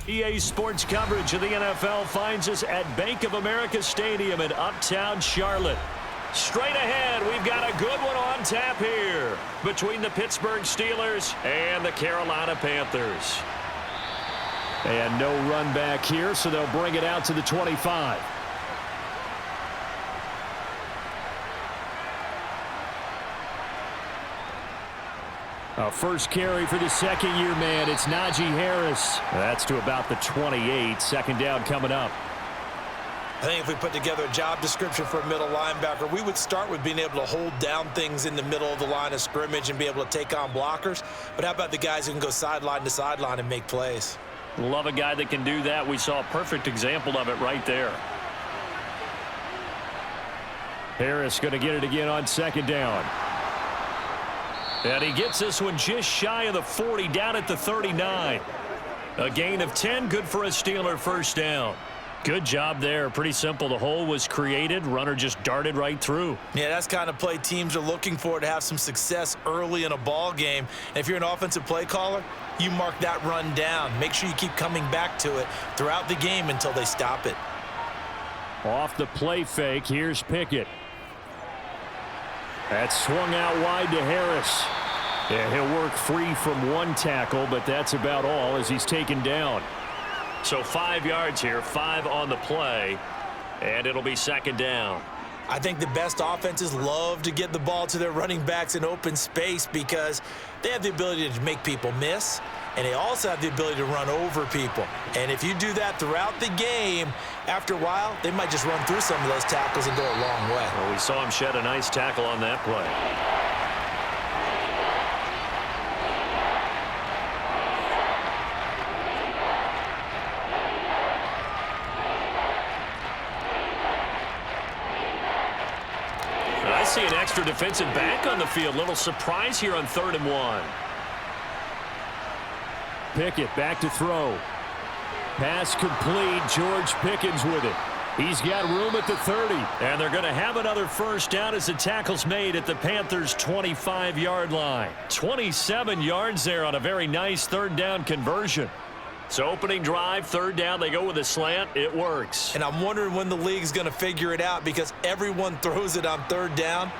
EA Sports coverage of the NFL finds us at Bank of America Stadium in Uptown Charlotte. Straight ahead, we've got a good one on tap here between the Pittsburgh Steelers and the Carolina Panthers. And no run back here, so they'll bring it out to the 25. A first carry for the second-year man. It's Najee Harris. That's to about the 28. Second down coming up. I think if we put together a job description for a middle linebacker, we would start with being able to hold down things in the middle of the line of scrimmage and be able to take on blockers. But how about the guys who can go sideline to sideline and make plays? Love a guy that can do that. We saw a perfect example of it right there. Harris going to get it again on second down. And he gets this one just shy of the 40, down at the 39. A gain of 10, good for a Steeler first down. Good job there. Pretty simple. The hole was created. Runner just darted right through. Yeah, that's kind of play teams are looking for to have some success early in a ball game. And if you're an offensive play caller, you mark that run down. Make sure you keep coming back to it throughout the game until they stop it. Off the play fake, here's Pickett. That's swung out wide to Harris. Yeah, he'll work free from one tackle, but that's about all as he's taken down. So 5 yards here, 5 on the play, and it'll be second down. I think the best offenses love to get the ball to their running backs in open space because they have the ability to make people miss, and they also have the ability to run over people. And if you do that throughout the game, after a while, they might just run through some of those tackles and go a long way. Well, we saw him shed a nice tackle on that play. I see an extra defensive back on the field. Little surprise here on 3rd and 1. Pickett back to throw. Pass complete. George Pickens with it. He's got room at the 30. And they're going to have another first down as the tackle's made at the Panthers' 25-yard line. 27 yards there on a very nice 3rd down conversion. So opening drive, 3rd down, they go with a slant. It works. And I'm wondering when the league's going to figure it out because everyone throws it on 3rd down.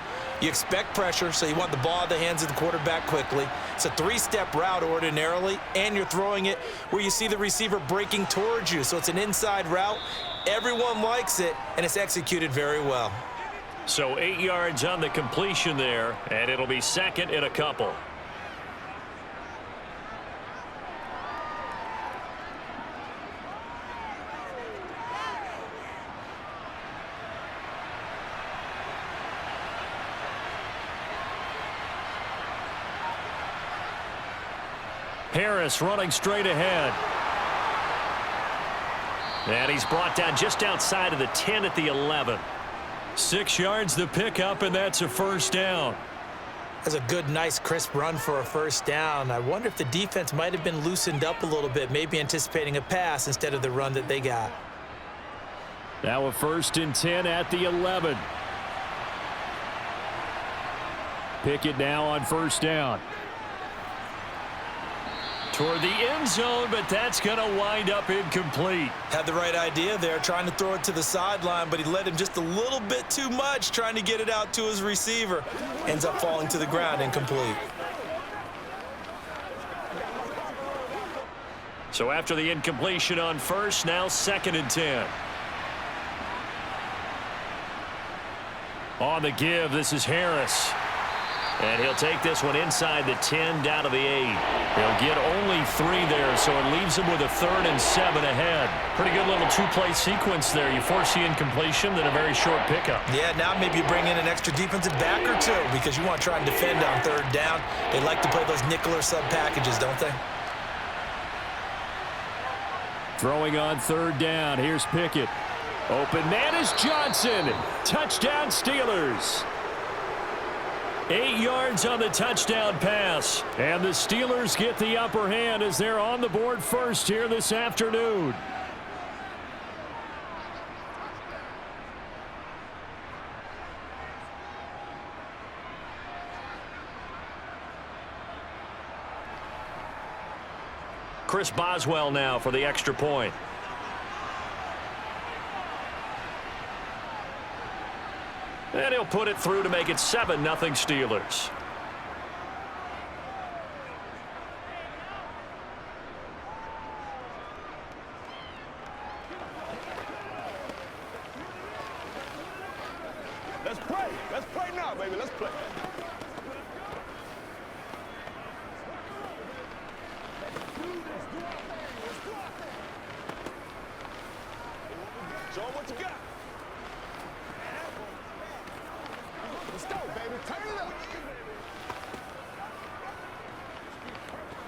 You expect pressure, so you want the ball in the hands of the quarterback quickly. It's a 3-step route ordinarily, and you're throwing it where you see the receiver breaking towards you. So it's an inside route. Everyone likes it, and it's executed very well. So 8 yards on the completion there, and it'll be second and a couple. Harris running straight ahead. And he's brought down just outside of the 10 at the 11. 6 yards the pickup, and that's a first down. That's a good, nice, crisp run for a first down. I wonder if the defense might have been loosened up a little bit, maybe anticipating a pass instead of the run that they got. Now a 1st and 10 at the 11. Pickett now on first down. Toward the end zone, but that's going to wind up incomplete. Had the right idea there, trying to throw it to the sideline, but he led him just a little bit too much, trying to get it out to his receiver. Ends up falling to the ground, incomplete. So after the incompletion on first, now 2nd and 10. On the give, this is Harris. And he'll take this one inside the 10 down to the 8. He'll get only 3 there, so it leaves him with a 3rd and 7 ahead. Pretty good little 2-play sequence there. You force the incompletion, then a very short pickup. Yeah, now maybe you bring in an extra defensive back or 2 because you want to try and defend on 3rd down. They like to play those nickel or sub packages, don't they? Throwing on 3rd down. Here's Pickett. Open man is Johnson. Touchdown Steelers. 8 yards on the touchdown pass. And the Steelers get the upper hand as they're on the board first here this afternoon. Chris Boswell now for the extra point. And he'll put it through to make it 7-0 Steelers. Let's play. Let's play now, baby. Let's play. Show 'em what you got. Let's go, baby. Turn it up.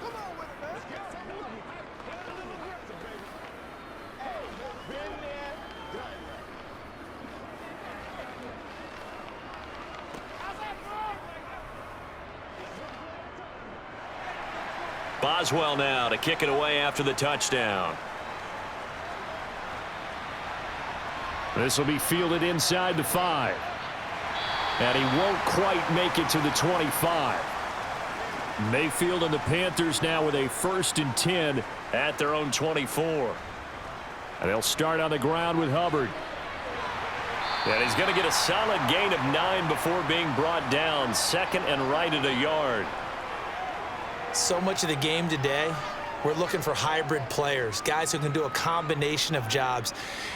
Come on with it, man. Let's get some of it. Get a little aggressive, baby. Hey, been there, done that. Boswell now to kick it away after the touchdown. This will be fielded inside the 5. And he won't quite make it to the 25. Mayfield and the Panthers now with a 1st and 10 at their own 24. And they'll start on the ground with Hubbard. And he's going to get a solid gain of 9 before being brought down. 2nd and right at a yard. So much of the game today, we're looking for hybrid players, guys who can do a combination of jobs.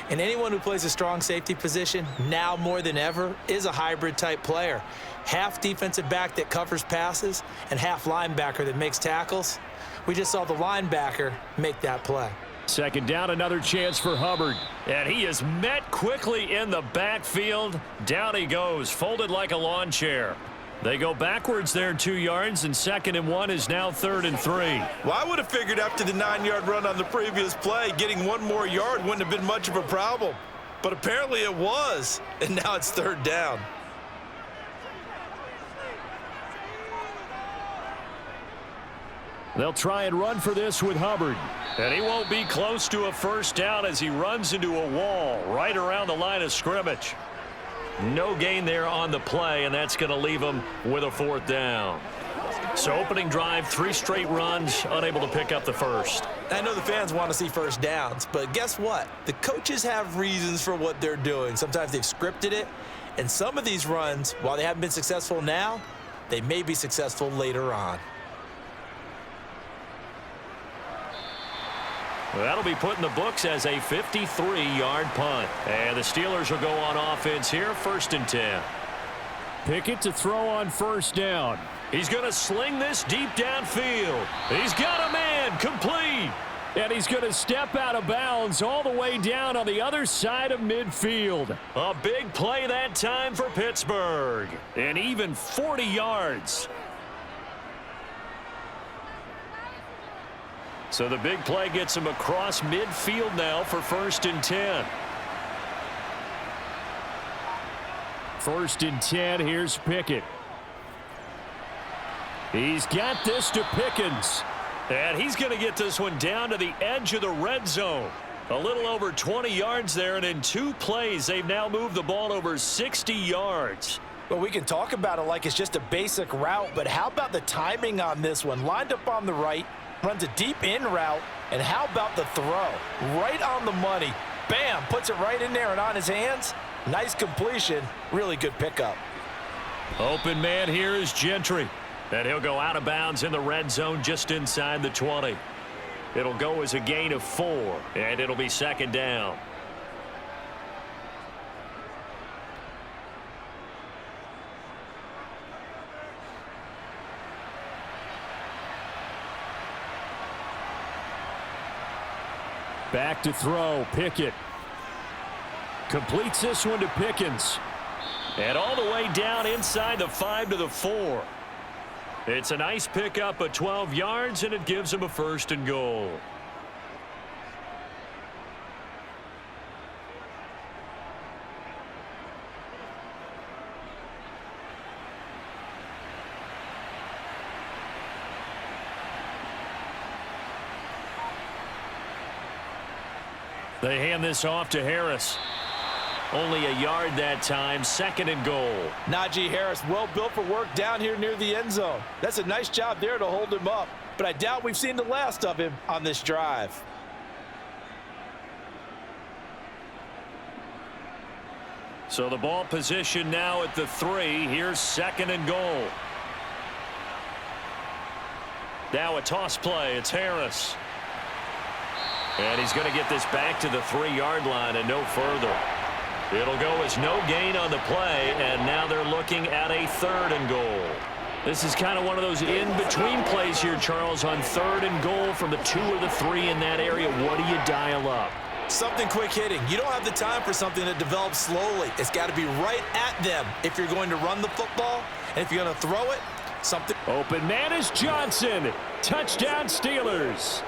And anyone who plays a strong safety position, now more than ever, is a hybrid type player. Half defensive back that covers passes and half linebacker that makes tackles. We just saw the linebacker make that play. 2nd down, another chance for Hubbard. And he is met quickly in the backfield. Down he goes, folded like a lawn chair. They go backwards there 2 yards, and 2nd and 1 is now 3rd and 3. Well, I would have figured after the 9-yard run on the previous play, getting 1 more yard wouldn't have been much of a problem. But apparently it was, and now it's 3rd down. They'll try and run for this with Hubbard. And he won't be close to a 1st down as he runs into a wall right around the line of scrimmage. No gain there on the play, and that's going to leave him with a 4th down. So opening drive, 3 straight runs, unable to pick up the 1st. I know the fans want to see 1st downs, but guess what? The coaches have reasons for what they're doing. Sometimes they've scripted it, and some of these runs, while they haven't been successful now, they may be successful later on. That'll be put in the books as a 53-yard punt. And the Steelers will go on offense here, 1st and 10. Pickett to throw on 1st down. He's going to sling this deep downfield. He's got a man, complete. And he's going to step out of bounds all the way down on the other side of midfield. A big play that time for Pittsburgh. And even 40 yards. So the big play gets him across midfield now for 1st and 10. 1st and 10, here's Pickett. He's got this to Pickens. And he's going to get this one down to the edge of the red zone. A little over 20 yards there, and in 2 plays, they've now moved the ball over 60 yards. Well, we can talk about it like it's just a basic route, but how about the timing on this one? Lined up on the right, runs a deep in route, and how about the throw? Right on the money. Bam, puts it right in there and on his hands. Nice completion, really good pickup. Open man here is Gentry. And he'll go out of bounds in the red zone just inside the 20. It'll go as a gain of 4, and it'll be 2nd down. Back to throw, Pickett. Completes this one to Pickens. And all the way down inside the 5 to the 4. It's a nice pickup of 12 yards, and it gives him a 1st and goal. They hand this off to Harris. Only a yard that time, 2nd and goal. Najee Harris, well built for work down here near the end zone. That's a nice job there to hold him up. but I doubt we've seen the last of him on this drive. So the ball position now at the 3. Here's 2nd and goal. Now a toss play. It's Harris. And he's going to get this back to the 3-yard line and no further. It'll go as no gain on the play, and now they're looking at a 3rd and goal. This is kind of one of those in-between plays here, Charles, on 3rd and goal from the 2 or the 3 in that area. What do you dial up? Something quick hitting. You don't have the time for something that develops slowly. It's got to be right at them if you're going to run the football. And if you're going to throw it, something. Open man is Johnson. Touchdown Steelers.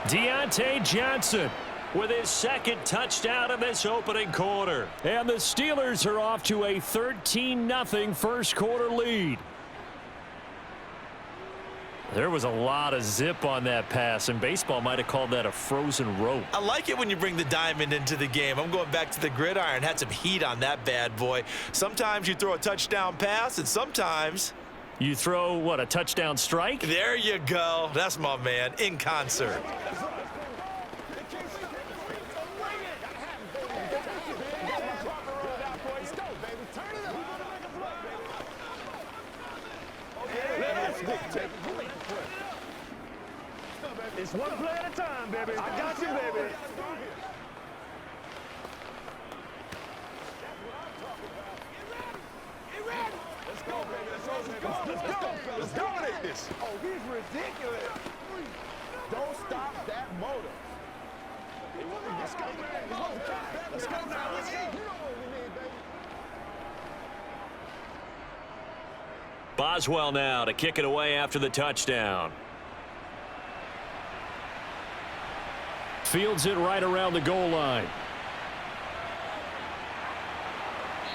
Deontay Johnson with his 2nd touchdown in this opening quarter. And the Steelers are off to a 13-0 first quarter lead. There was a lot of zip on that pass, and baseball might have called that a frozen rope. I like it when you bring the diamond into the game. I'm going back to the gridiron. Had some heat on that bad boy. Sometimes you throw a touchdown pass, and sometimes you throw, what, a touchdown strike? There you go. That's my man, in concert. It's one play at a time, baby. I got you, baby. Get ready. Let's go, baby. Let's dominate this. Oh, he's ridiculous. Don't stop that motor. Let's go, man. Let's go now. Let's go. You know what we need, baby. Boswell now to kick it away after the touchdown. Fields it right around the goal line.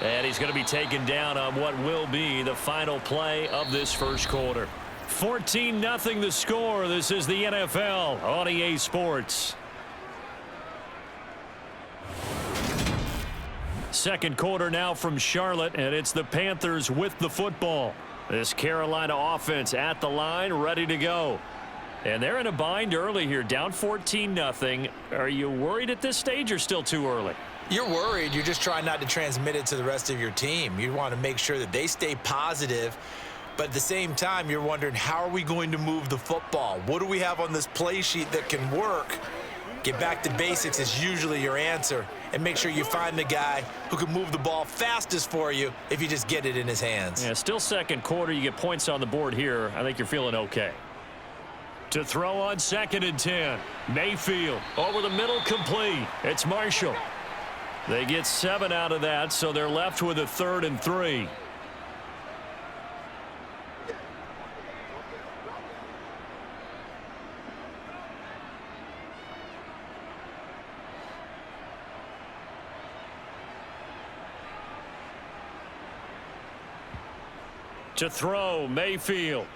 And he's going to be taken down on what will be the final play of this first quarter. 14-0 the score. This is the NFL on EA Sports. Second quarter now from Charlotte, and it's the Panthers with the football. This Carolina offense at the line, ready to go. And they're in a bind early here, down 14-0. Are you worried at this stage or still too early? You're worried. You're just trying not to transmit it to the rest of your team. You want to make sure that they stay positive. But at the same time, you're wondering, how are we going to move the football? What do we have on this play sheet that can work? Get back to basics is usually your answer. And make sure you find the guy who can move the ball fastest for you if you just get it in his hands. Yeah, still second quarter. You get points on the board here. I think you're feeling okay. To throw on 2nd and 10. Mayfield over the middle, complete. It's Marshall. They get 7 out of that, so they're left with a 3rd and 3. To throw, Mayfield.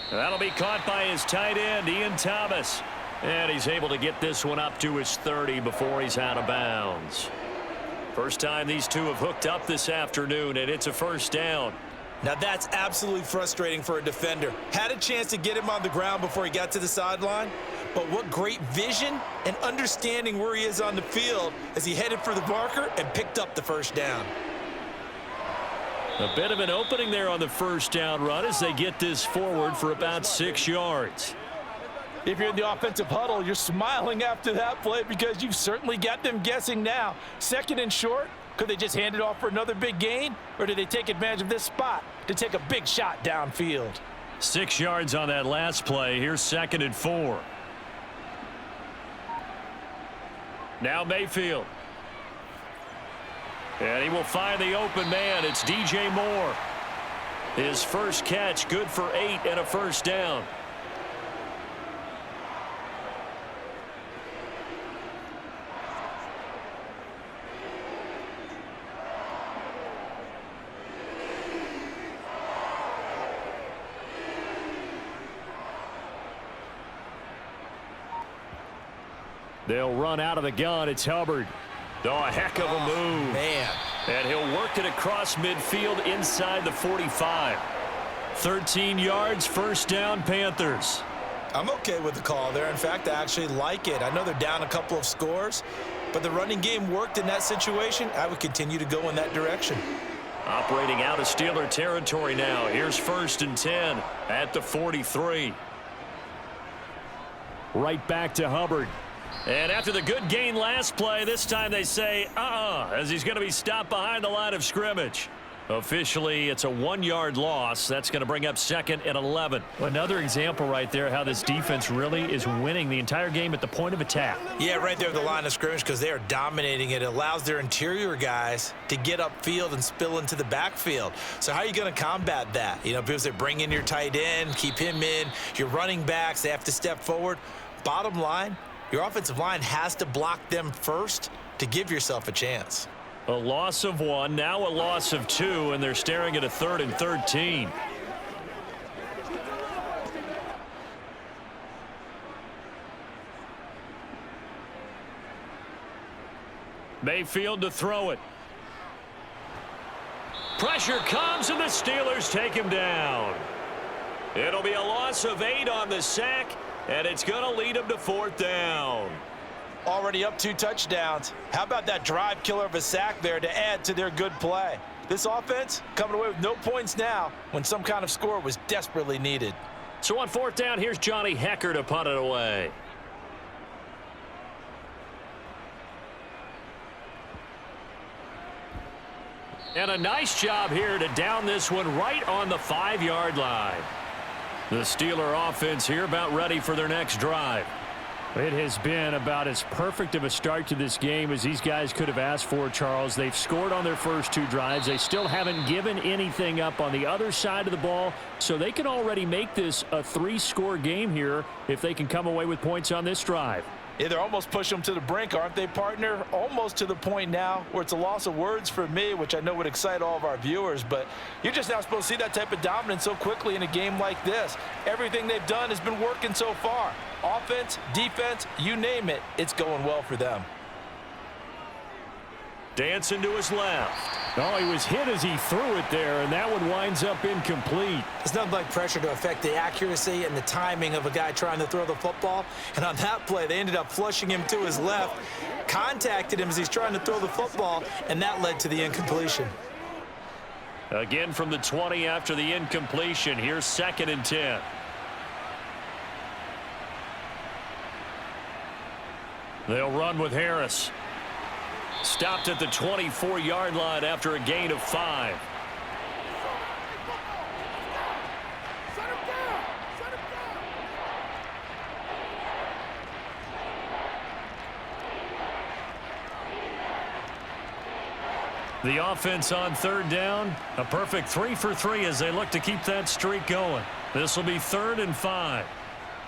That'll be caught by his tight end, Ian Thomas. And he's able to get this one up to his 30 before he's out of bounds. First time these two have hooked up this afternoon, and it's a first down. Now that's absolutely frustrating for a defender. Had a chance to get him on the ground before he got to the sideline, but what great vision and understanding where he is on the field as he headed for the marker and picked up the first down. A bit of an opening there on the first down run as they get this forward for about 6 yards. If you're in the offensive huddle, you're smiling after that play because you've certainly got them guessing now. 2nd and short, could they just hand it off for another big gain? Or did they take advantage of this spot to take a big shot downfield? 6 yards on that last play. Here's 2nd and 4. Now Mayfield. And he will find the open man. It's DJ Moore. His first catch, good for 8 and a first down. They'll run out of the gun. It's Hubbard. Oh, a heck of a move. Man. And he'll work it across midfield inside the 45. 13 yards, first down, Panthers. I'm okay with the call there. In fact, I actually like it. I know they're down a couple of scores, but the running game worked in that situation. I would continue to go in that direction. Operating out of Steeler territory now. Here's 1st and 10 at the 43. Right back to Hubbard. And after the good gain last play, this time they say, as he's going to be stopped behind the line of scrimmage. Officially, it's a 1-yard loss. That's going to bring up 2nd and 11. Another example right there how this defense really is winning the entire game at the point of attack. Yeah, right there at the line of scrimmage because they are dominating it. It allows their interior guys to get upfield and spill into the backfield. So how are you going to combat that? You know, because they bring in your tight end, keep him in. Your running backs, they have to step forward. Bottom line, your offensive line has to block them first to give yourself a chance. A loss of 1, now a loss of 2, and they're staring at a 3rd and 13. Mayfield to throw it. Pressure comes, and the Steelers take him down. It'll be a loss of 8 on the sack, and it's going to lead them to 4th down. Already up 2 touchdowns. How about that drive killer of a sack there to add to their good play? This offense coming away with no points now when some kind of score was desperately needed. So on 4th down, here's Johnny Hecker to punt it away. And a nice job here to down this one right on the 5-yard line. The Steeler offense here about ready for their next drive. It has been about as perfect of a start to this game as these guys could have asked for, Charles. They've scored on their first 2 drives. They still haven't given anything up on the other side of the ball, so they can already make this a 3-score game here if they can come away with points on this drive. Yeah, they're almost pushing them to the brink, aren't they, partner? Almost to the point now where it's a loss of words for me, which I know would excite all of our viewers, but you're just not supposed to see that type of dominance so quickly in a game like this. Everything they've done has been working so far. Offense, defense, you name it, it's going well for them. Dancing to his left. Oh, he was hit as he threw it there, and that one winds up incomplete. It's nothing like pressure to affect the accuracy and the timing of a guy trying to throw the football. And on that play, they ended up flushing him to his left, contacted him as he's trying to throw the football, and that led to the incompletion. Again from the 20 after the incompletion. Here's 2nd and 10. They'll run with Harris. Stopped at the 24-yard line after a gain of 5. The offense on 3rd down, a perfect 3 for 3 as they look to keep that streak going. This will be 3rd and 5.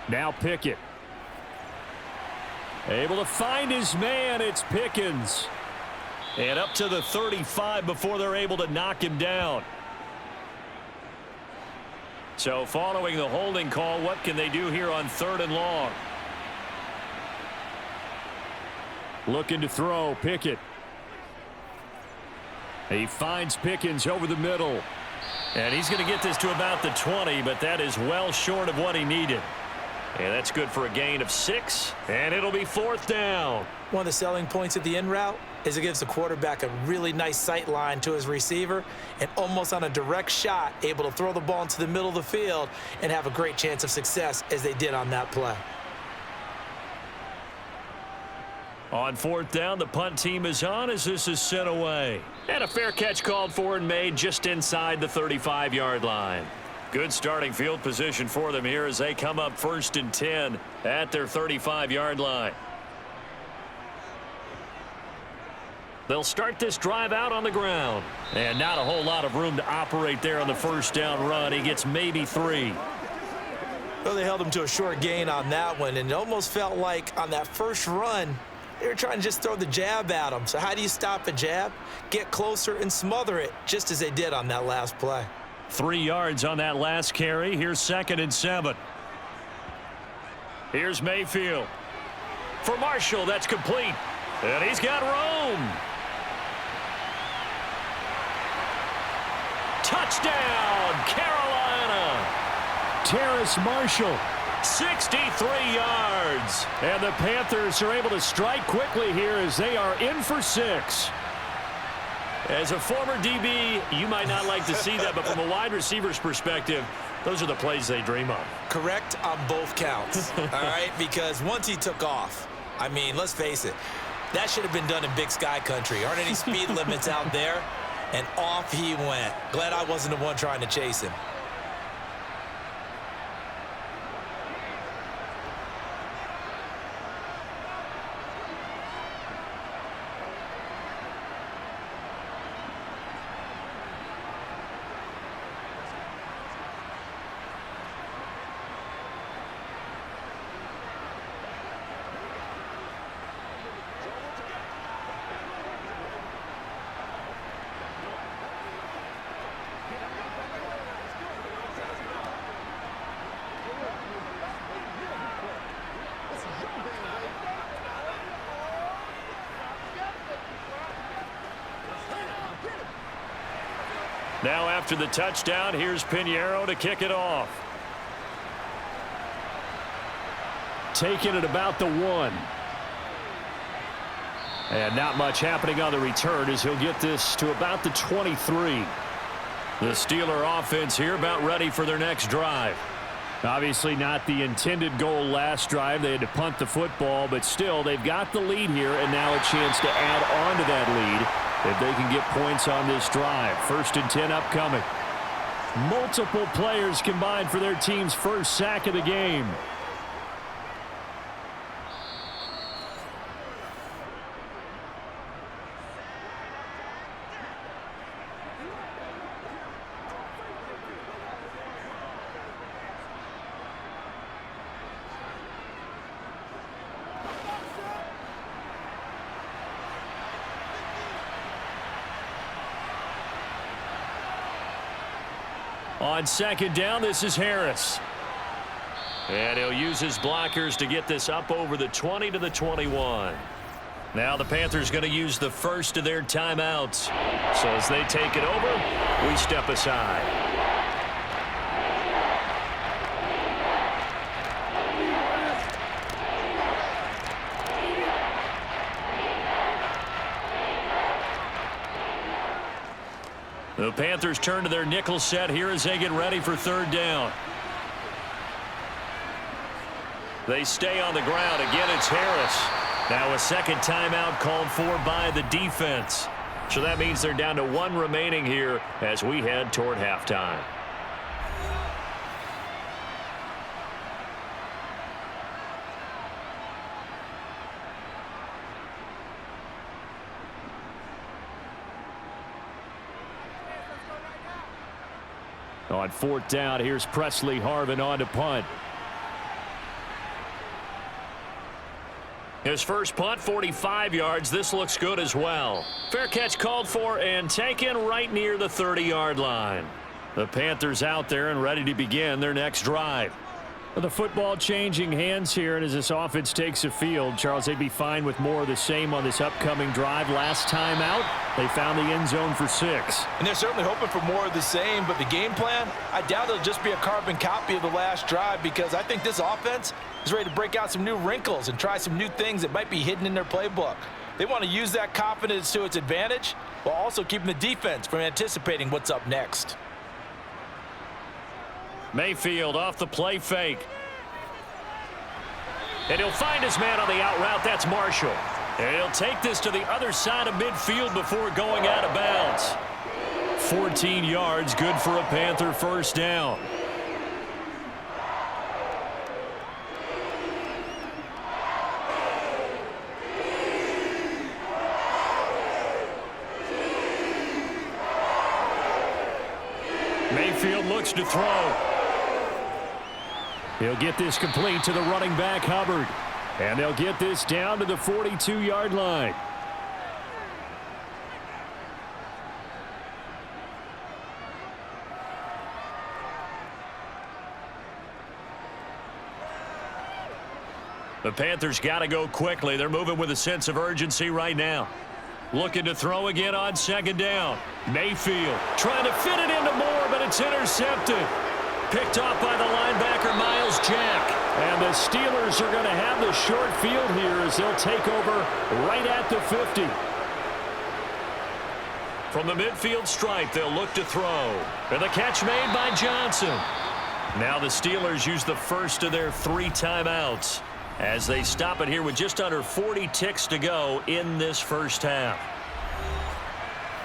Now Pickett. Able to find his man, it's Pickens. And up to the 35 before they're able to knock him down. So following the holding call, what can they do here on 3rd and long? Looking to throw, Pickett. He finds Pickens over the middle. And he's going to get this to about the 20, but that is well short of what he needed. And that's good for a gain of 6, and it'll be 4th down. One of the selling points of the in route is it gives the quarterback a really nice sight line to his receiver and almost on a direct shot able to throw the ball into the middle of the field and have a great chance of success as they did on that play. On 4th down, the punt team is on as this is sent away. And a fair catch called for and made just inside the 35-yard line. Good starting field position for them here as they come up 1st and 10 at their 35-yard line. They'll start this drive out on the ground. And not a whole lot of room to operate there on the 1st down run. He gets maybe 3. Well, they held him to a short gain on that one, and it almost felt like on that first run, they were trying to just throw the jab at him. So how do you stop a jab? Get closer and smother it, just as they did on that last play. 3 yards on that last carry. Here's 2nd and 7. Here's Mayfield. For Marshall, that's complete. And he's got room. Touchdown, Carolina. Harris Marshall. 63 yards. And the Panthers are able to strike quickly here as they are in for 6. As a former DB, you might not like to see that, but from a wide receiver's perspective, those are the plays they dream of. Correct on both counts, all right? Because once he took off, I mean, let's face it, that should have been done in Big Sky country. Aren't any speed limits out there? And off he went. Glad I wasn't the one trying to chase him. Now after the touchdown, here's Pinheiro to kick it off. Taking it about the 1. And not much happening on the return as he'll get this to about the 23. The Steeler offense here about ready for their next drive. Obviously not the intended goal last drive. They had to punt the football, but still they've got the lead here and now a chance to add on to that lead if they can get points on this drive. 1st and 10 upcoming. Multiple players combined for their team's first sack of the game. On 2nd down, this is Harris. And he'll use his blockers to get this up over the 20 to the 21. Now the Panthers going to use the first of their timeouts. So as they take it over, we step aside. The Panthers turn to their nickel set here as they get ready for 3rd down. They stay on the ground. Again, it's Harris. Now a 2nd timeout called for by the defense. So that means they're down to 1 remaining here as we head toward halftime. On 4th down, here's Presley Harvin on to punt. His first punt, 45 yards. This looks good as well. Fair catch called for and taken right near the 30-yard line. The Panthers out there and ready to begin their next drive. The football changing hands here, and as this offense takes a field, Charles, they'd be fine with more of the same on this upcoming drive. Last time out, they found the end zone for 6. And they're certainly hoping for more of the same, but the game plan, I doubt it'll just be a carbon copy of the last drive because I think this offense is ready to break out some new wrinkles and try some new things that might be hidden in their playbook. They want to use that confidence to its advantage while also keeping the defense from anticipating what's up next. Mayfield off the play fake. And he'll find his man on the out route. That's Marshall. And he'll take this to the other side of midfield before going out of bounds. 14 yards, good for a Panther 1st down. Mayfield looks to throw. He'll get this complete to the running back, Hubbard. And they'll get this down to the 42-yard line. The Panthers got to go quickly. They're moving with a sense of urgency right now. Looking to throw again on 2nd down. Mayfield trying to fit it into Moore, but it's intercepted. picked off by the linebacker, Miles Jack. And the Steelers are going to have the short field here as they'll take over right at the 50. From the midfield stripe, they'll look to throw. And the catch made by Johnson. Now the Steelers use the first of their 3 timeouts as they stop it here with just under 40 ticks to go in this first half.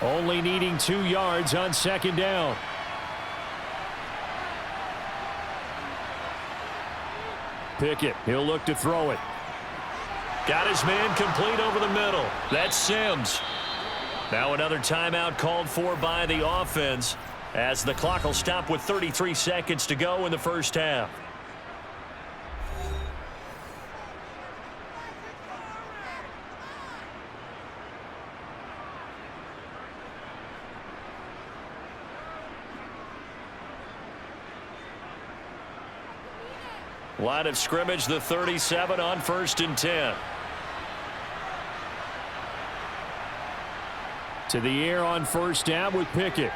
Only needing 2 yards on second down. Pickett, he'll look to throw it. Got his man complete over the middle. That's Sims. Now another timeout called for by the offense as the clock will stop with 33 seconds to go in the first half. Line of scrimmage, the 37 on 1st and 10. To the air on first down with Pickett.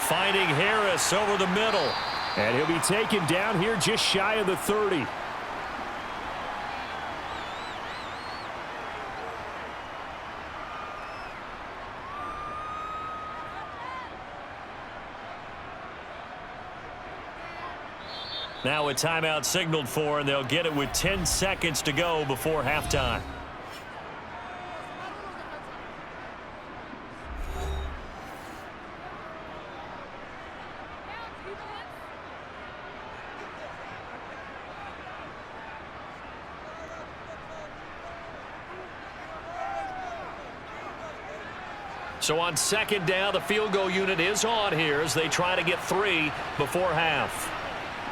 Finding Harris over the middle. And he'll be taken down here just shy of the 30. Now a timeout signaled for, and they'll get it with 10 seconds to go before halftime. So on second down, the field goal unit is on here as they try to get 3 before half.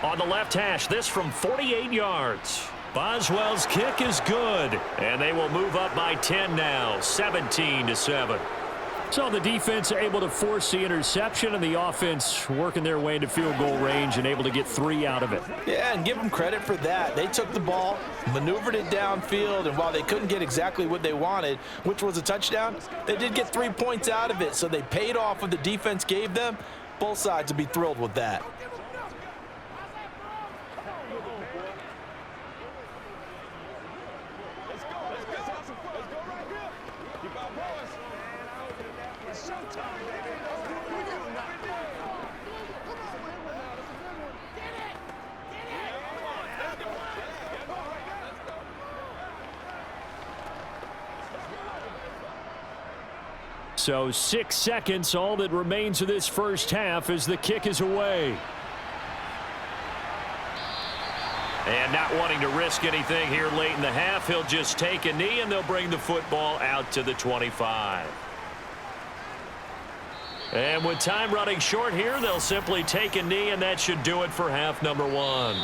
On the left hash, this from 48 yards. Boswell's kick is good, and they will move up by 10 now, 17-7. So the defense able to force the interception, and the offense working their way into field goal range and able to get 3 out of it. Yeah, and give them credit for that. They took the ball, maneuvered it downfield, and while they couldn't get exactly what they wanted, which was a touchdown, they did get 3 points out of it, so they paid off what the defense gave them. Both sides would be thrilled with that. So 6 seconds, all that remains of this first half as the kick is away. And not wanting to risk anything here late in the half, he'll just take a knee and they'll bring the football out to the 25. And with time running short here, they'll simply take a knee, and that should do it for half number 1.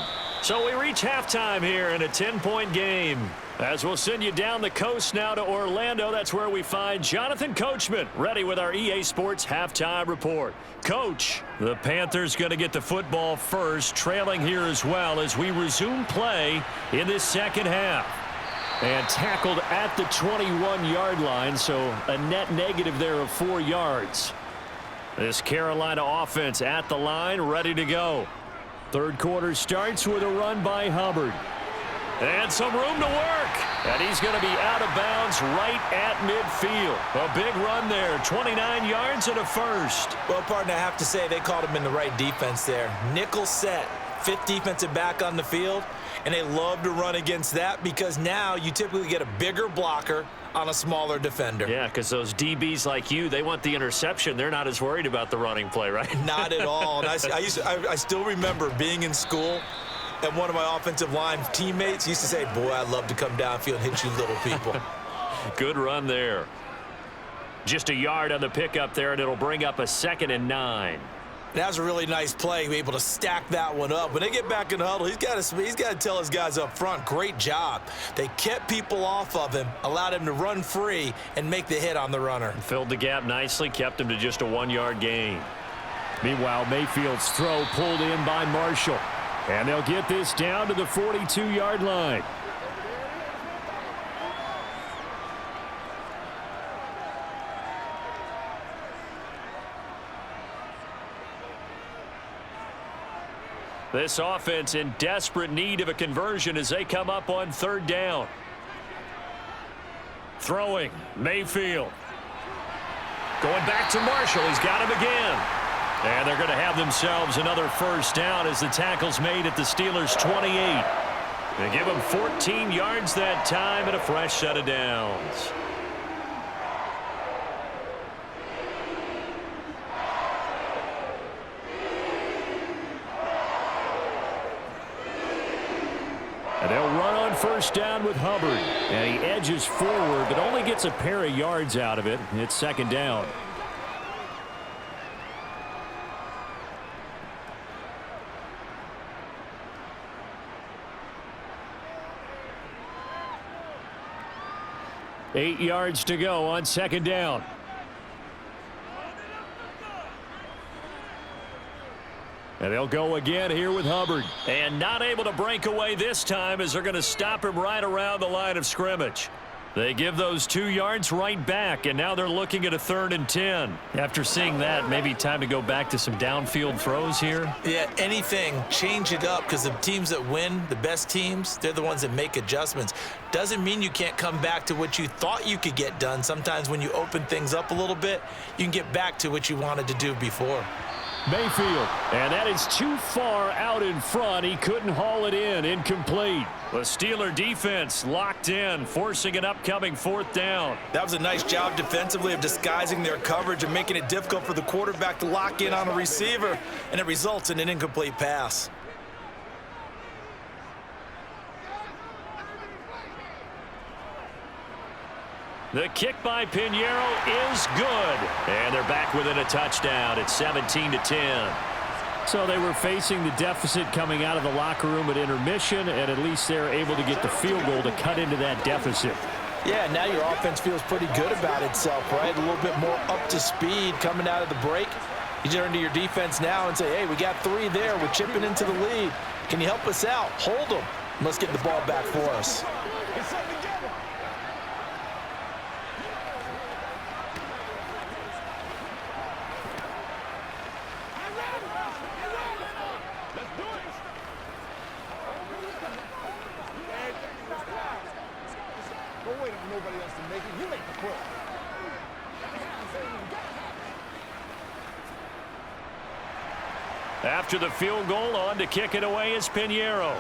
So we reach halftime here in a 10-point game. As we'll send you down the coast now to Orlando, that's where we find Jonathan Coachman ready with our EA Sports halftime report. Coach, the Panthers going to get the football first, trailing here as well as we resume play in this second half. And tackled at the 21-yard line, so a net negative there of 4 yards. This Carolina offense at the line, ready to go. Third quarter starts with a run by Hubbard. And some room to work. And he's going to be out of bounds right at midfield. A big run there, 29 yards and a first. Well, partner, I have to say they called him in the right defense there. Nickel set, 5th defensive back on the field. And they love to run against that because now you typically get a bigger blocker on a smaller defender. Yeah, because those DBs like you, they want the interception. They're not as worried about the running play, right? Not at all. And I still remember being in school, and one of my offensive line teammates used to say, boy, I'd love to come downfield and hit you little people. Good run there. Just a yard on the pickup there, and it'll bring up a 2nd and 9. That was a really nice play, be able to stack that one up. When they get back in the huddle, he's got to tell his guys up front, great job. They kept people off of him, allowed him to run free and make the hit on the runner. Filled the gap nicely, kept him to just a 1-yard gain. Meanwhile, Mayfield's throw pulled in by Marshall. And they'll get this down to the 42-yard line. This offense in desperate need of a conversion as they come up on 3rd down. Throwing, Mayfield. Going back to Marshall. He's got him again. And they're going to have themselves another 1st down as the tackle's made at the Steelers' 28. They give them 14 yards that time and a fresh set of downs. And they'll run on 1st down with Hubbard. And he edges forward, but only gets a pair of yards out of it. It's 2nd down. Eight yards to go on 2nd down. And they'll go again here with Hubbard. And not able to break away this time as they're going to stop him right around the line of scrimmage. They give those 2 yards right back, and now they're looking at a 3rd and 10. After seeing that, maybe time to go back to some downfield throws here. Yeah, anything. Change it up because the teams that win, the best teams, they're the ones that make adjustments. Doesn't mean you can't come back to what you thought you could get done. Sometimes when you open things up a little bit, you can get back to what you wanted to do before. Mayfield, and that is too far out in front. He couldn't haul it in. Incomplete. The Steeler defense locked in, forcing an upcoming 4th down. That was a nice job defensively of disguising their coverage and making it difficult for the quarterback to lock in on a receiver, and it results in an incomplete pass. The kick by Pinheiro is good. And they're back within a touchdown. It's 17-10. So they were facing the deficit coming out of the locker room at intermission, and at least they're able to get the field goal to cut into that deficit. Yeah, now your offense feels pretty good about itself, right? A little bit more up to speed coming out of the break. You turn to your defense now and say, hey, we got 3 there. We're chipping into the lead. Can you help us out? Hold them. Let's get the ball back for us. After the field goal, on to kick it away is Pinheiro.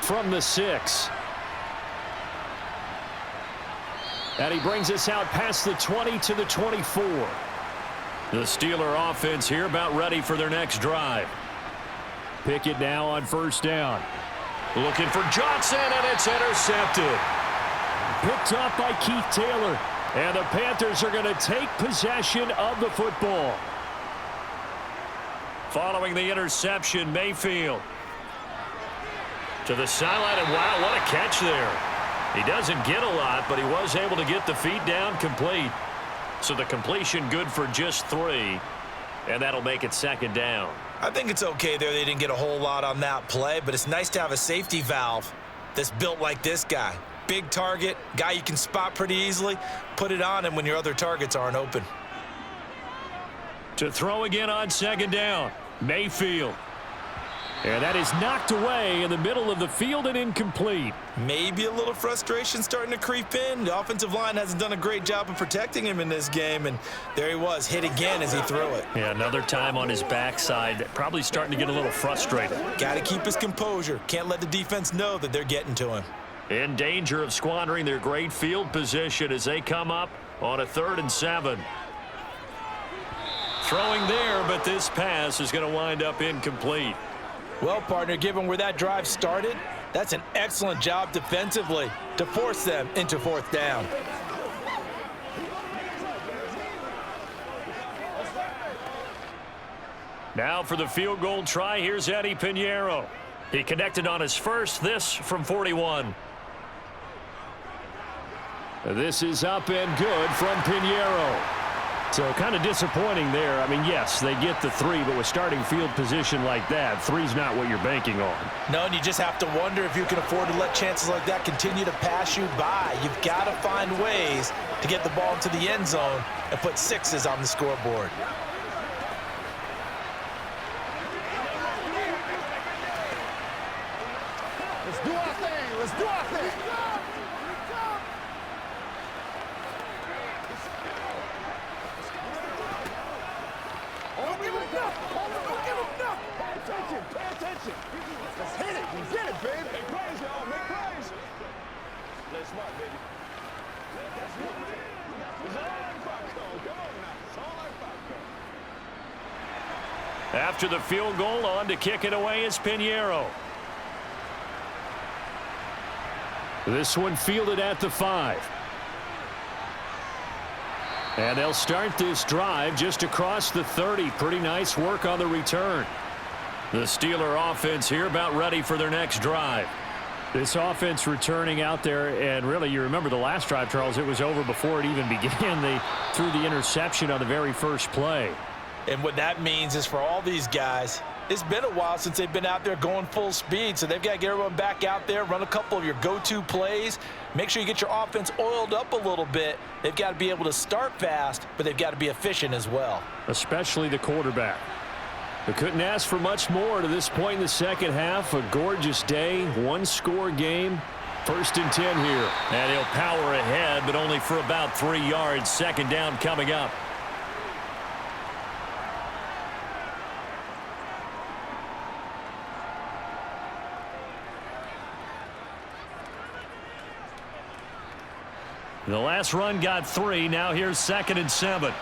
From the 6. And he brings us out past the 20 to the 24. The Steeler offense here about ready for their next drive. Pickett now on 1st down. Looking for Johnson, and it's intercepted. Picked up by Keith Taylor. And the Panthers are going to take possession of the football. Following the interception, Mayfield to the sideline, and wow, what a catch there. He doesn't get a lot, but he was able to get the feet down complete. So the completion good for just 3, and that'll make it 2nd down. I think it's okay there. They didn't get a whole lot on that play, but it's nice to have a safety valve that's built like this guy. Big target, guy you can spot pretty easily. Put it on him when your other targets aren't open. To throw again on 2nd down, Mayfield. And that is knocked away in the middle of the field and incomplete. Maybe a little frustration starting to creep in. The offensive line hasn't done a great job of protecting him in this game, and there he was, hit again as he threw it. Yeah, another time on his backside, probably starting to get a little frustrated. Got to keep his composure. Can't let the defense know that they're getting to him. In danger of squandering their great field position as they come up on a 3rd and 7. Throwing there, but this pass is going to wind up incomplete. Well, partner, given where that drive started, that's an excellent job defensively to force them into 4th down. Now for the field goal try, here's Eddie Pinheiro. He connected on his first, this from 41. This is up and good from Pinheiro. So kind of disappointing there. I mean, yes, they get the 3, but with starting field position like that, 3's not what you're banking on. No, and you just have to wonder if you can afford to let chances like that continue to pass you by. You've got to find ways to get the ball into the end zone and put 6s on the scoreboard. Let's do our thing. Let's do our thing. Don't give him enough. Don't give him enough. Pay attention. Pay attention. Let's hit it. We did it, baby. Make plays, y'all. Make plays. Play smart, baby. That's what we did. It's all like popcorn. Come on now. It's all like popcorn. After the field goal, on to kick it away is Pinheiro. This one fielded at the 5. And they'll start this drive just across the 30. Pretty nice work on the return. The Steeler offense here about ready for their next drive. This offense returning out there, and really you remember the last drive, Charles, it was over before it even began. They threw the interception on the very first play. And what that means is for all these guys, it's been a while since they've been out there going full speed, so they've got to get everyone back out there, run a couple of your go-to plays, make sure you get your offense oiled up a little bit. They've got to be able to start fast, but they've got to be efficient as well. Especially the quarterback. They couldn't ask for much more to this point in the second half. A gorgeous day, one-score game. 1st and 10 here. And he'll power ahead, but only for about 3 yards. Second down coming up. The last run got 3. Now here's 2nd and 7.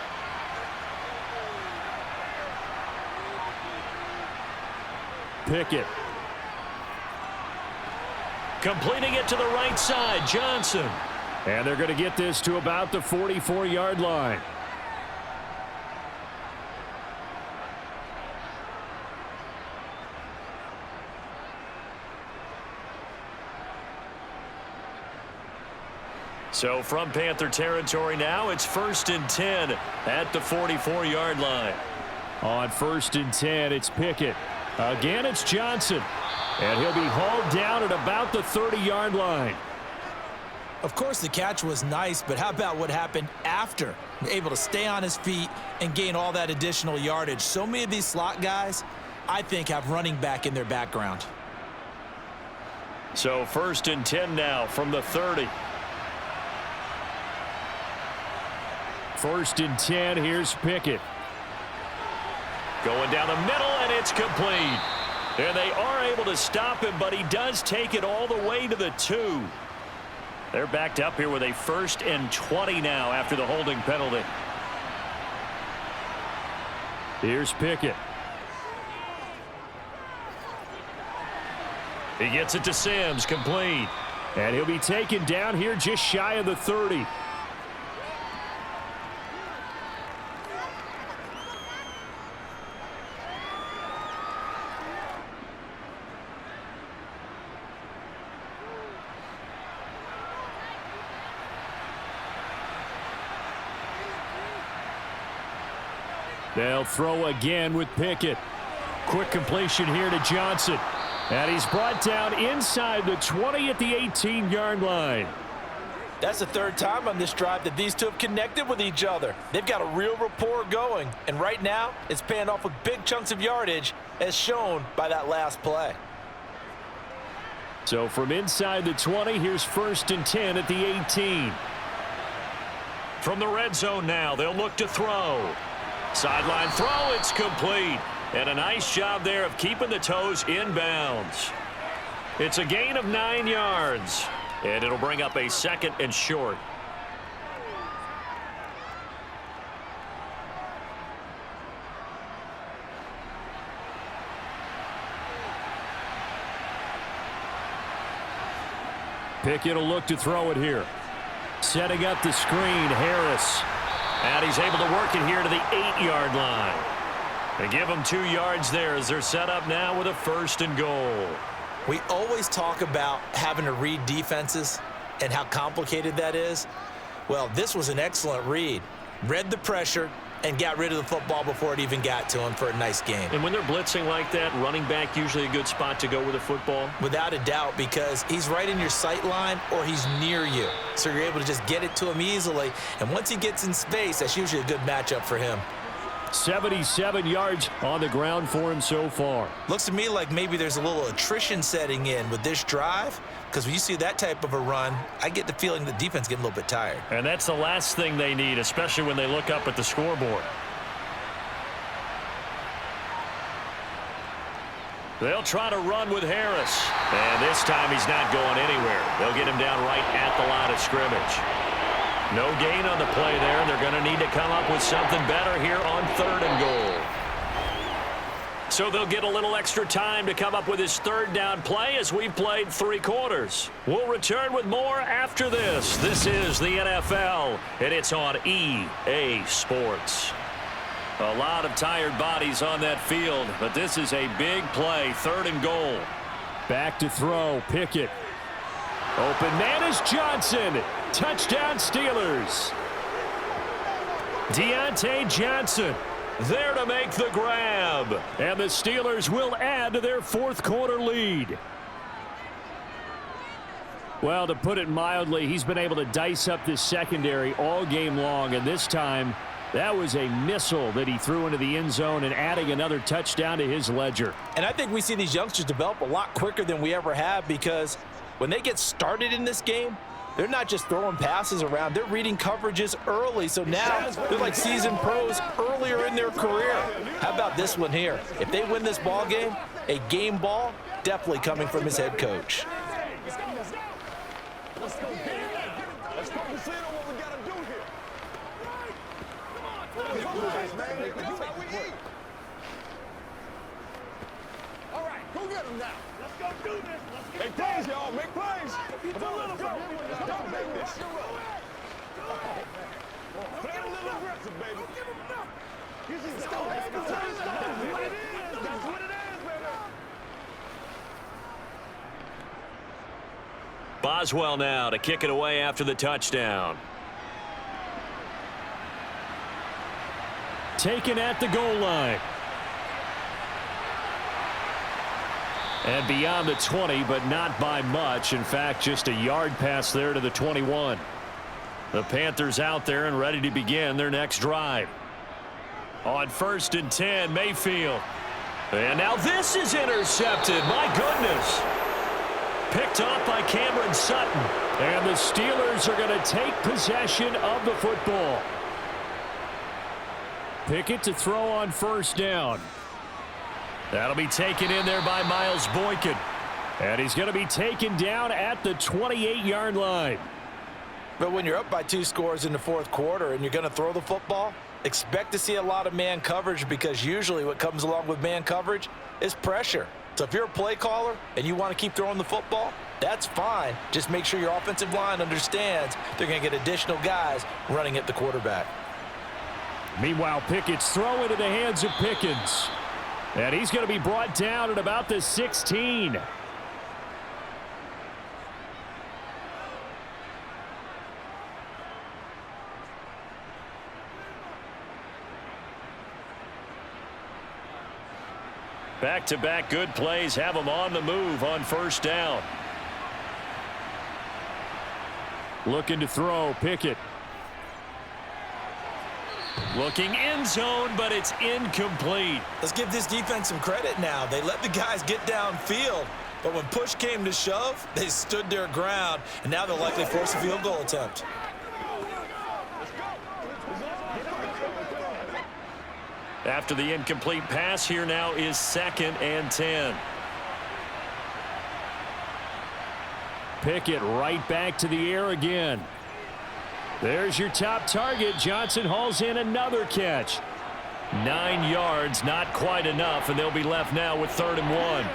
Pickett. Completing it to the right side, Johnson. And they're going to get this to about the 44-yard line. So from Panther territory now, it's 1st and 10 at the 44-yard line. On 1st and 10, it's Pickett. Again, it's Johnson. And he'll be hauled down at about the 30-yard line. Of course, the catch was nice, but how about what happened after? Able to stay on his feet and gain all that additional yardage. So many of these slot guys, I think, have running back in their background. So 1st and 10 now from the 30. 1st and 10, here's Pickett. Going down the middle, and it's complete. And they are able to stop him, but he does take it all the way to the 2. They're backed up here with a 1st and 20 now after the holding penalty. Here's Pickett. He gets it to Sims, complete. And he'll be taken down here just shy of the 30. They'll throw again with Pickett. Quick completion here to Johnson. And he's brought down inside the 20 at the 18-yard line. That's the 3rd time on this drive that these two have connected with each other. They've got a real rapport going. And right now, it's paying off with big chunks of yardage, as shown by that last play. So from inside the 20, here's 1st and 10 at the 18. From the red zone now, they'll look to throw. Sideline throw, it's complete. And a nice job there of keeping the toes in bounds. It's a gain of 9 yards. And it'll bring up a 2nd and short. Pickett will look to throw it here. Setting up the screen, Harris. And he's able to work it here to the 8-yard line. They give him 2 yards there as they're set up now with a 1st and goal. We always talk about having to read defenses and how complicated that is. Well, this was an excellent read. Read the pressure and got rid of the football before it even got to him for a nice game. And when they're blitzing like that, running back usually a good spot to go with the football? Without a doubt, because he's right in your sight line or he's near you. So you're able to just get it to him easily. And once he gets in space, that's usually a good matchup for him. 77 yards on the ground for him so far. Looks to me like maybe there's a little attrition setting in with this drive, because when you see that type of a run, I get the feeling the defense getting a little bit tired. And that's the last thing they need, especially when they look up at the scoreboard. They'll try to run with Harris. And this time he's not going anywhere. They'll get him down right at the line of scrimmage. No gain on the play there, and they're going to need to come up with something better here on 3rd and goal. So they'll get a little extra time to come up with his 3rd down play as we've played 3 quarters. We'll return with more after this. This is the NFL, and it's on EA Sports. A lot of tired bodies on that field, but this is a big play, 3rd and goal. Back to throw, Pickett. Open man is Johnson. Touchdown Steelers. Deontay Johnson there to make the grab. And the Steelers will add to their 4th quarter lead. Well, to put it mildly, he's been able to dice up this secondary all game long, and this time that was a missile that he threw into the end zone and adding another touchdown to his ledger. And I think we see these youngsters develop a lot quicker than we ever have, because when they get started in this game, they're not just throwing passes around. They're reading coverages early. So now they're like seasoned pros earlier in their career. How about this one here? If they win this ball game, a game ball definitely coming from his head coach. Let's focus in on what we got to do here. That's how we eat. All right, go get him now. Let's go do this. Make plays, y'all. Make plays. Come on, let's go. Let's dominate this. Play a little aggressive, baby. Don't give him enough. Let's go. That's what it is. That's what it is, baby. Boswell now to kick it away after the touchdown. Taken at the goal line. And beyond the 20, but not by much. In fact, just a yard pass there to the 21. The Panthers out there and ready to begin their next drive. On 1st and 10, Mayfield. And now this is intercepted. My goodness. Picked off by Cameron Sutton. And the Steelers are going to take possession of the football. Pickett to throw on 1st down. That'll be taken in there by Miles Boykin. And he's going to be taken down at the 28-yard line. But when you're up by 2 scores in the 4th quarter and you're going to throw the football, expect to see a lot of man coverage, because usually what comes along with man coverage is pressure. So if you're a play caller and you want to keep throwing the football, that's fine. Just make sure your offensive line understands they're going to get additional guys running at the quarterback. Meanwhile, Pickett's throw into the hands of Pickens. And he's going to be brought down at about the 16. Back-to-back good plays have him on the move on 1st down. Looking to throw, Pickett. Looking end zone, but it's incomplete. Let's give this defense some credit now. They let the guys get downfield, but when push came to shove, they stood their ground, and now they'll likely force a field goal attempt. After the incomplete pass, here now is 2nd and 10. Pickett right back to the air again. There's your top target. Johnson hauls in another catch. 9 yards, not quite enough, and they'll be left now with 3rd and 1.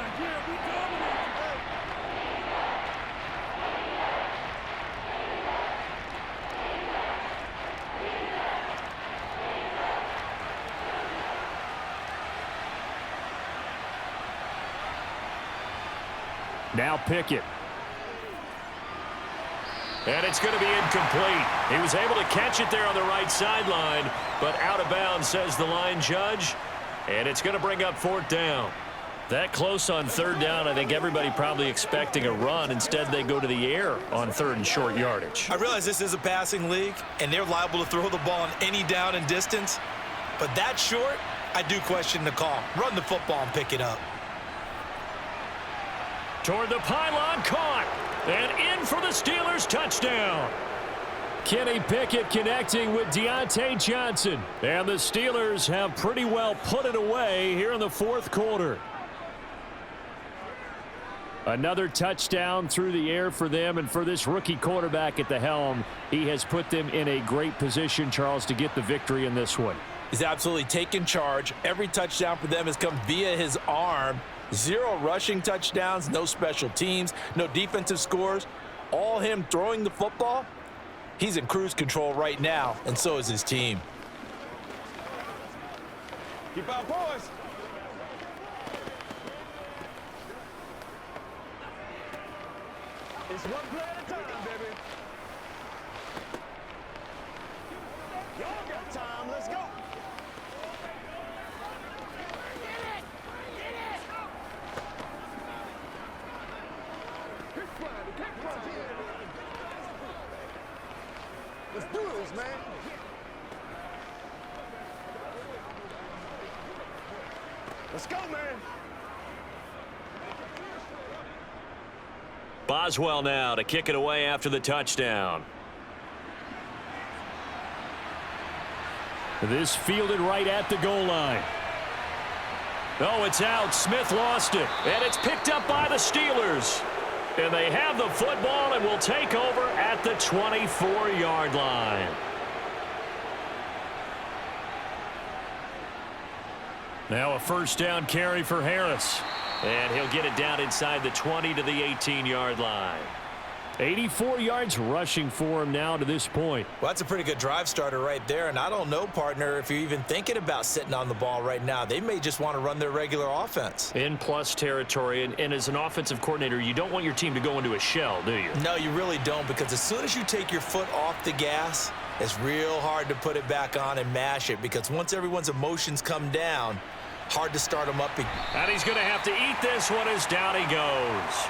Now Pickett. And it's going to be incomplete. He was able to catch it there on the right sideline, but out of bounds, says the line judge. And it's going to bring up 4th down. That close on 3rd down, I think everybody probably expecting a run. Instead, they go to the air on 3rd and short yardage. I realize this is a passing league, and they're liable to throw the ball on any down and distance. But that short, I do question the call. Run the football and pick it up. Toward the pylon, caught. And in for the Steelers touchdown. Kenny Pickett connecting with Deontay Johnson. And the Steelers have pretty well put it away here in the fourth quarter. Another touchdown through the air for them, and for this rookie quarterback at the helm, he has put them in a great position, Charles, to get the victory in this one. He's absolutely taken charge. Every touchdown for them has come via his arm. 0 rushing touchdowns, no special teams, no defensive scores. All him throwing the football. He's in cruise control right now, and so is his team. Keep our boys. It's one play at a time, baby. Y'all got time. Let's go. Let's do this, man. Let's go, man. Boswell now to kick it away after the touchdown. This fielded right at the goal line. Oh, it's out. Smith lost it. And it's picked up by the Steelers. And they have the football and will take over at the 24-yard line. Now a first down carry for Harris. And he'll get it down inside the 20 to the 18-yard line. 84 yards rushing for him now to this point. Well, that's a pretty good drive starter right there. And I don't know, partner, if you're even thinking about sitting on the ball right now. They may just want to run their regular offense. In plus territory. And as an offensive coordinator, you don't want your team to go into a shell, do you? No, you really don't, because as soon as you take your foot off the gas, it's real hard to put it back on and mash it, because once everyone's emotions come down, hard to start them up. And he's going to have to eat this one as down he goes.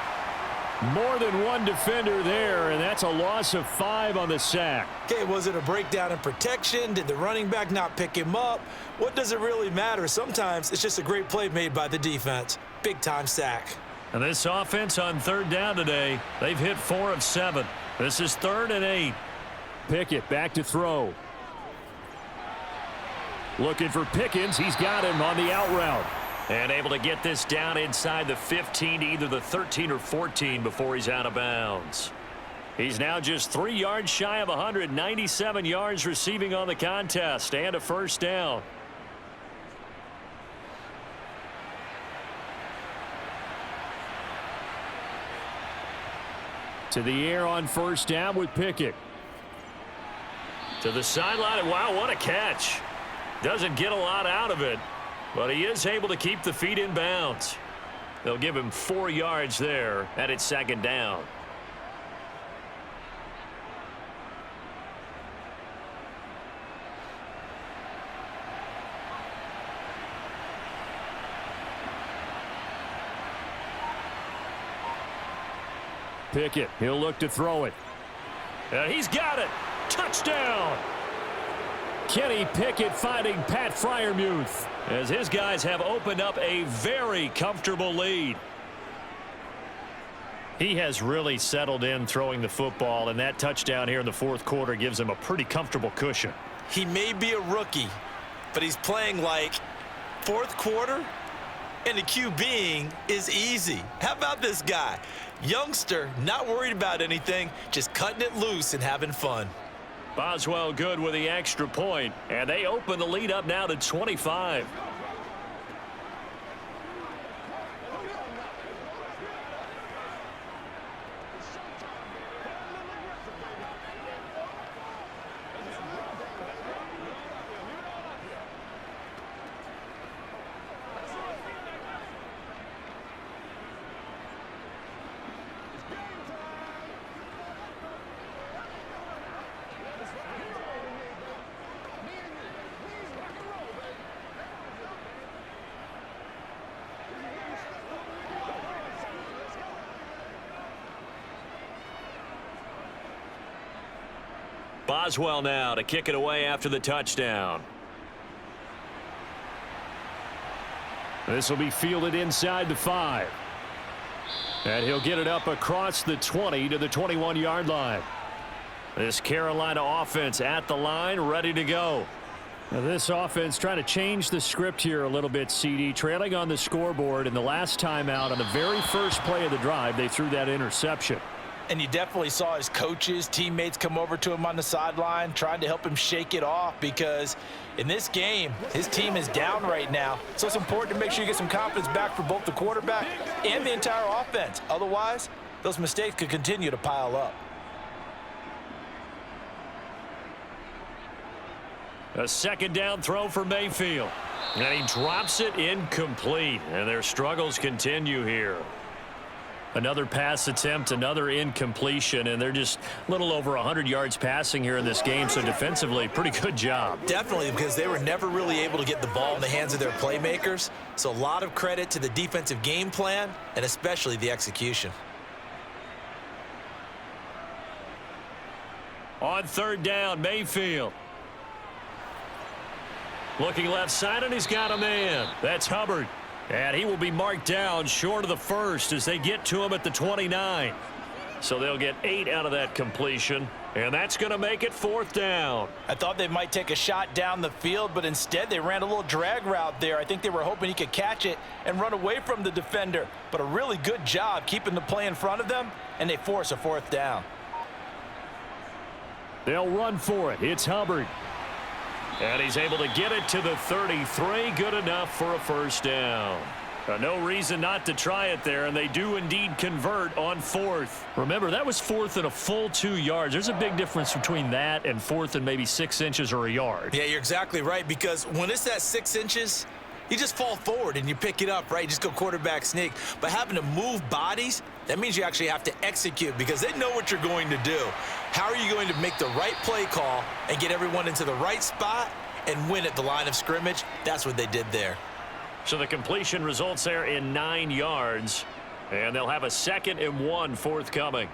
More than one defender there, and that's a loss of 5 on the sack. Okay, was it a breakdown in protection? Did the running back not pick him up? What does it really matter? Sometimes it's just a great play made by the defense. Big-time sack. And this offense on third down today, they've hit 4 of 7. This is 3rd and 8. Pickett back to throw. Looking for Pickens. He's got him on the out route. And able to get this down inside the 15 to either the 13 or 14 before he's out of bounds. He's now just 3 yards shy of 197 yards receiving on the contest and a first down. To the air on first down with Pickett. To the sideline. Wow, what a catch. Doesn't get a lot out of it, but he is able to keep the feet in bounds. They'll give him 4 yards there, and it's 2nd down. Pickett, he'll look to throw it. And he's got it. Touchdown. Kenny Pickett finding Pat Freiermuth as his guys have opened up a very comfortable lead. He has really settled in throwing the football, and that touchdown here in the fourth quarter gives him a pretty comfortable cushion. He may be a rookie, but he's playing like fourth quarter, and the QBing is easy. How about this guy? Youngster, not worried about anything, just cutting it loose and having fun. Boswell good with the extra point, and they open the lead up now to 25. Boswell now to kick it away after the touchdown. This will be fielded inside the 5. And he'll get it up across the 20 to the 21-yard line. This Carolina offense at the line, ready to go. Now this offense trying to change the script here a little bit, CD. Trailing on the scoreboard, and the last time out on the very first play of the drive, they threw that interception. And you definitely saw his coaches, teammates come over to him on the sideline, trying to help him shake it off, because in this game, his team is down right now. So it's important to make sure you get some confidence back for both the quarterback and the entire offense. Otherwise, those mistakes could continue to pile up. A second down throw for Mayfield. And he drops it incomplete. And their struggles continue here. Another pass attempt, another incompletion, and they're just a little over 100 yards passing here in this game, so defensively, pretty good job. Definitely, because they were never really able to get the ball in the hands of their playmakers, so a lot of credit to the defensive game plan and especially the execution. On third down, Mayfield. Looking left side, and he's got a man. That's Hubbard. And he will be marked down short of the first as they get to him at the 29. So they'll get 8 out of that completion, and that's going to make it fourth down. I thought they might take a shot down the field, but instead they ran a little drag route there. I think they were hoping he could catch it and run away from the defender. But a really good job keeping the play in front of them, and they force a fourth down. They'll run for it. It's Hubbard. And he's able to get it to the 33. Good enough for a first down. No reason not to try it there, and they do indeed convert on fourth. Remember, that was fourth and a full 2 yards. There's a big difference between that and fourth and maybe 6 inches or a yard. Yeah, you're exactly right, because when it's that 6 inches, you just fall forward and you pick it up, right? You just go quarterback sneak. But having to move bodies, that means you actually have to execute because they know what you're going to do. How are you going to make the right play call and get everyone into the right spot and win at the line of scrimmage? That's what they did there. So the completion results there in 9 yards, and they'll have a 2nd and 1 forthcoming.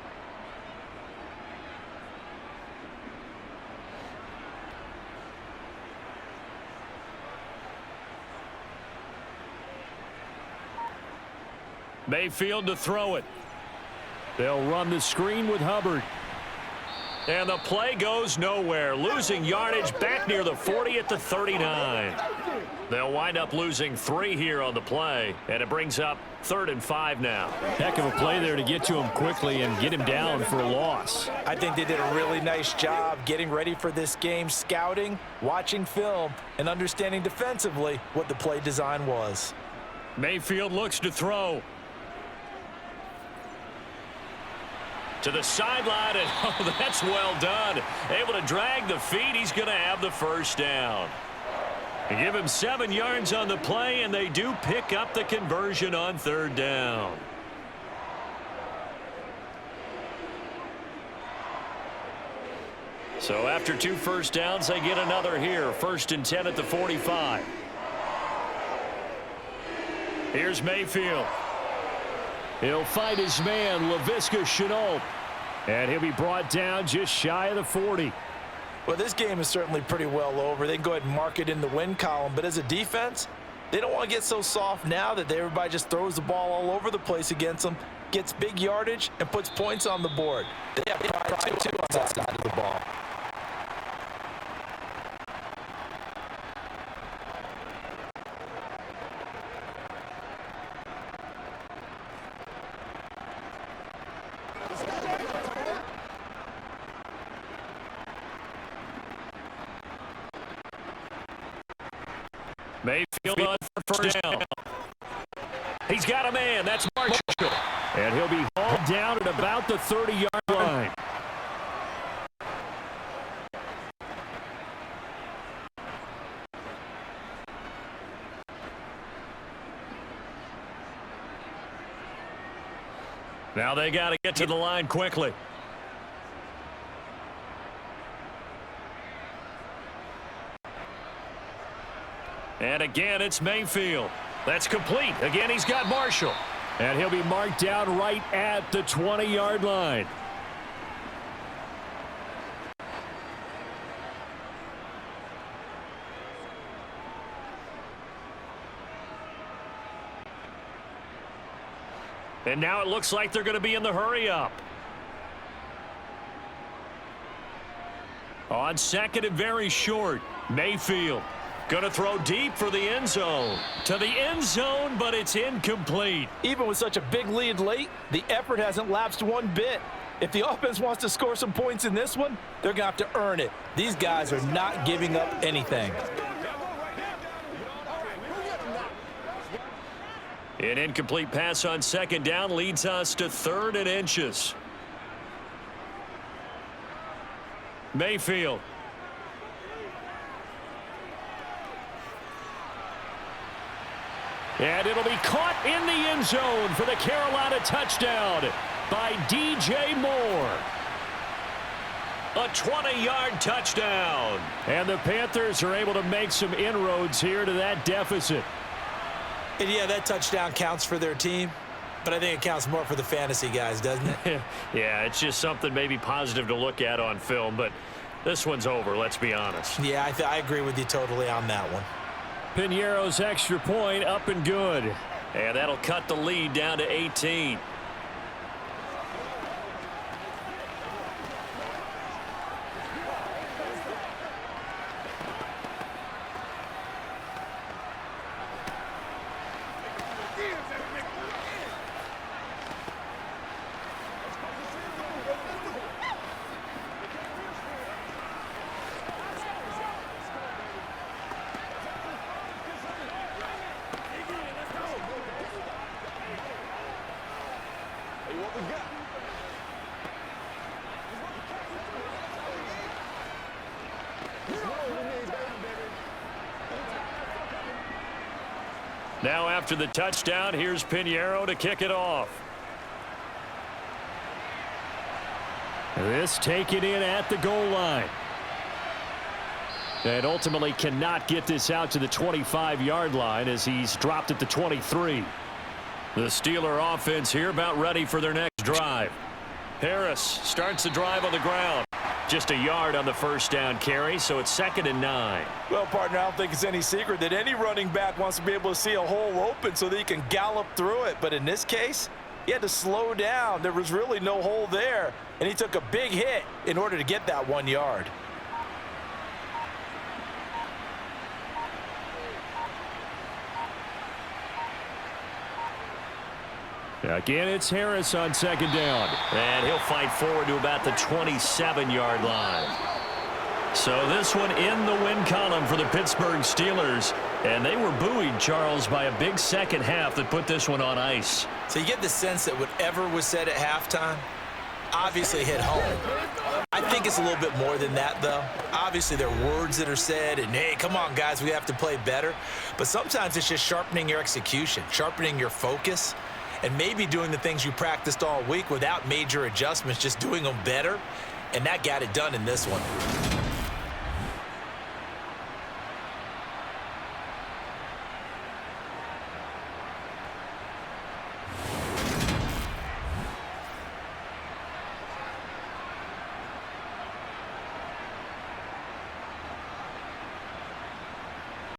Mayfield to throw it. They'll run the screen with Hubbard. And the play goes nowhere. Losing yardage back near the 40 at the 39. They'll wind up losing 3 here on the play, and it brings up 3rd and 5 now. Heck of a play there to get to him quickly and get him down for a loss. I think they did a really nice job getting ready for this game, scouting, watching film, and understanding defensively what the play design was. Mayfield looks to throw. To the sideline, and oh, that's well done. Able to drag the feet. He's going to have the first down. They give him 7 yards on the play, and they do pick up the conversion on 3rd down. So after 2 first downs, they get another here. 1st and 10 at the 45. Here's Mayfield. He'll fight his man, Laviska Shenault. And he'll be brought down just shy of the 40. Well, this game is certainly pretty well over. They can go ahead and mark it in the win column. But as a defense, they don't want to get so soft now that everybody just throws the ball all over the place against them, gets big yardage, and puts points on the board. They have pride, too, on that side of the ball. Mayfield on first down. He's got a man. That's Marshall. And he'll be hauled down at about the 30-yard line. Now they got to get to the line quickly. And again, it's Mayfield. That's complete. Again, he's got Marshall. And he'll be marked down right at the 20-yard line. And now it looks like they're going to be in the hurry-up. On second and very short, Mayfield going to throw deep for the end zone. To the end zone, but it's incomplete. Even with such a big lead late, the effort hasn't lapsed one bit. If the offense wants to score some points in this one, they're going to have to earn it. These guys are not giving up anything. An incomplete pass on second down leads us to 3rd and inches. Mayfield. And it'll be caught in the end zone for the Carolina touchdown by DJ Moore. A 20-yard touchdown. And the Panthers are able to make some inroads here to that deficit. And yeah, that touchdown counts for their team, but I think it counts more for the fantasy guys, doesn't it? Yeah, it's just something maybe positive to look at on film, but this one's over, let's be honest. Yeah, I agree with you totally on that one. Piñeiro's extra point up and good. And that'll cut the lead down to 18. Now after the touchdown, here's Piñeiro to kick it off. This taken in at the goal line. And ultimately cannot get this out to the 25-yard line as he's dropped at the 23. The Steeler offense here about ready for their next drive. Harris starts the drive on the ground. Just a yard on the first down carry, so it's 2nd and 9. Well, partner, I don't think it's any secret that any running back wants to be able to see a hole open so that he can gallop through it. But in this case, he had to slow down. There was really no hole there, and he took a big hit in order to get that 1 yard. Again, it's Harris on 2nd down. And he'll fight forward to about the 27-yard line. So this one in the win column for the Pittsburgh Steelers. And they were buoyed, Charles, by a big second half that put this one on ice. So you get the sense that whatever was said at halftime obviously hit home. I think it's a little bit more than that, though. Obviously, there are words that are said, and, hey, come on, guys, we have to play better. But sometimes it's just sharpening your execution, sharpening your focus, and maybe doing the things you practiced all week without major adjustments, just doing them better. And that got it done in this one.